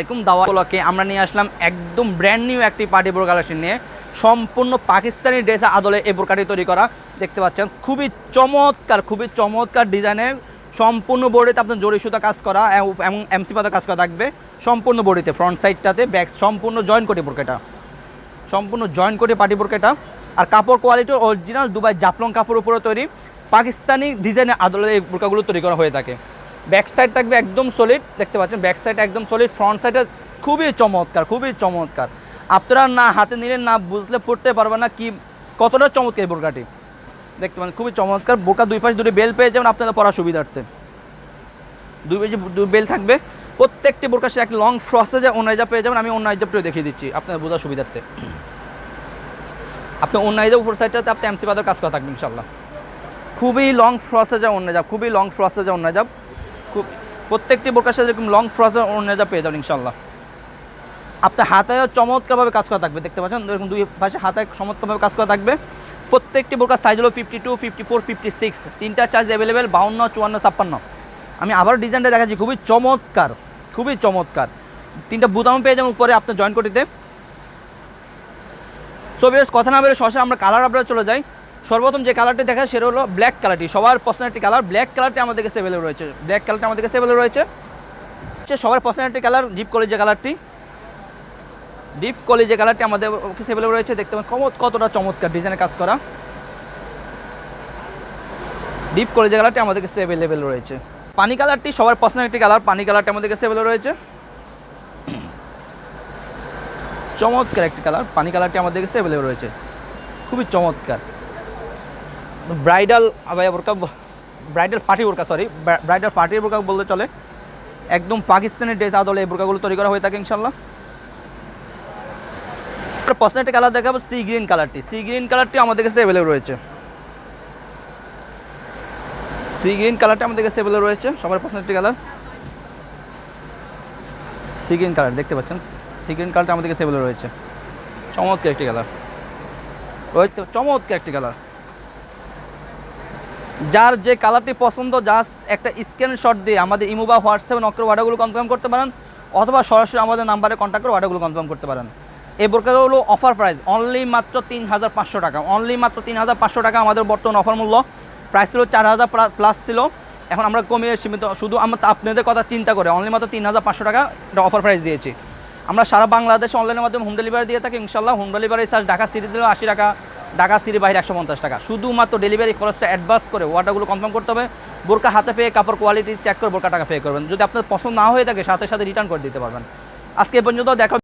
এরকম দাওয়াতকে আমরা নিয়ে আসলাম একদম ব্র্যান্ড নিউ একটি পার্টি বোরকা কালেকশন নিয়ে সম্পূর্ণ পাকিস্তানি ড্রেসের আদলে এই বোরকাটি তৈরি করা দেখতে পাচ্ছেন খুবই চমৎকার ডিজাইনের সম্পূর্ণ বডিতে আপনার জরি সুতা কাজ করা এবং এমসি পাতা কাজ করা থাকবে সম্পূর্ণ বডিতে ফ্রন্ট সাইডটাতে ব্যাক সম্পূর্ণ জয়েন কোটি বোরকাটা সম্পূর্ণ জয়েন কোটি পার্টি বোরকাটা আর কাপড় কোয়ালিটি অরিজিনাল দুবাই জাফলং কাপড়ের উপরে তৈরি পাকিস্তানি ডিজাইনের আদলে এই বোরকাগুলো তৈরি করা হয়ে থাকে। ব্যাক সাইড থাকবে একদম সলিড দেখতে পাচ্ছেন ব্যাক সাইড একদম সলিড ফ্রন্ট সাইডে খুবই চমৎকার আপনারা না হাতে নিলে না বুঝলে পড়তে পারবেন না কি কতটা চমৎকার এই বোরকাটি দেখতে পাচ্ছেন খুবই চমৎকার বোরকা দুই পাশে দুটো বেল পেয়ে যাবেন আপনাদের পড়ার সুবিধার্থে দুই বেল থাকবে প্রত্যেকটি বোরকার সাথে একটা লং ফ্রসেজে ওনাইজা পেয়ে যাবেন আমি ওনাইজাপটিও দেখিয়ে দিচ্ছি আপনাদের বোঝার সুবিধার্থে আপনি ওনাইজা উপর সাইডটাতে আপনি এমসি পাতার কাজ করা থাকবেন ইনশাল্লাহ খুবই লং ফ্রসেজে ওনাইজা খুব প্রত্যেকটি বোরকার সাথে এরকম লং ফ্রসেজে ওনাইজা পেয়ে যাবেন ইনশাল্লাহ আপনার হাতায় চমৎকারভাবে কাজ করা থাকবে দেখতে পাচ্ছেন এরকম দুই পাশে হাতায় চমৎকারভাবে কাজ করা থাকবে প্রত্যেকটি বোরকার সাইজ হলো 52, 54, 56 তিনটা সাইজ অ্যাভেলেবেল 52, 54, 56 আমি আবার ডিজাইনটা দেখাচ্ছি খুবই চমৎকার তিনটা বুতাম পেয়ে যাবেন উপরে আপনার জয়েন কোটিতে সো ভিউয়ার্স কথা না বলে সরাসরি আমরা কালার আপনারা চলে যাই সর্বপ্রথম যে কালারটি দেখা সেটা হলো ব্ল্যাক কালারটি সবার পছন্দের কালার ব্ল্যাক কালারটি আমাদের কাছে অ্যাভেলেবল রয়েছে সবার পছন্দের কালার ডিপ কলিজা কালারটি আমাদের কাছে অ্যাভেলেবল রয়েছে দেখতে পাবেন কতটা চমৎকার ডিজাইনের কাজ করা ডিপ কলিজা কালারটি আমাদের কাছে অ্যাভেলেবল রয়েছে পানি কালারটি সবার পছন্দের একটি কালার পানি কালারটি আমাদের কাছে অ্যাভেলেবল রয়েছে চমৎকার একটি কালার পানি কালারটি আমাদের কাছে অ্যাভেলেবল রয়েছে খুবই চমৎকার ব্রাইডাল পার্টির বোরকা বলতে চলে একদম পাকিস্তানি ড্রেস আদলে এই বোরকাগুলো তৈরি করা হয়ে থাকে ইনশাল্লাহ পছন্দের কালার দেখাবো সি গ্রিন কালারটি আমাদের কাছে অ্যাভেলেবল রয়েছে সবার পছন্দের কালার সি গ্রিন কালার দেখতে পাচ্ছেন সি গ্রিন কালারটা আমাদের কাছে অ্যাভেলেবল রয়েছে চমৎকার একটি কালার যার যে কালারটি পছন্দ জাস্ট একটা স্ক্রিনশট দিয়ে আমাদের ইমো বা হোয়াটসঅ্যাপে নক করে অর্ডারগুলো কনফার্ম করতে পারেন অথবা সরাসরি আমাদের নাম্বারে কন্ট্যাক্ট করে অর্ডারগুলো কনফার্ম করতে পারেন এই বোরকাগুলো অফার প্রাইস অনলি মাত্র 3,500 টাকা আমাদের বর্তমান অফার মূল্য প্রাইস ছিল 4,000 প্লাস ছিল এখন আমরা কমিয়ে সীমিত শুধু আমরা আপনাদের কথা চিন্তা করে অনলি মাত্র 3,500 টাকা এটা অফার প্রাইস দিয়েছি আমরা সারা বাংলাদেশে অনলাইনের মাধ্যমে হোম ডেলিভারি দিয়ে থাকি ইনশাল্লাহ home delivery charge Dhaka city দিলেও 80 টাকা ঢাকা সিটি বাইরে 150 টাকা শুধুমাত্র ডেলিভারি খরচটা অ্যাডভান্স করে অর্ডারগুলো কনফার্ম করতে হবে বোরকা হাতে পেয়ে কাপড় কোয়ালিটি চেক করে বোরকা টাকা পে করবেন যদি আপনার পছন্দ না হয়ে থাকে সাথে রিটার্ন করে দিতে পারবেন আজকে এই পর্যন্ত দেখা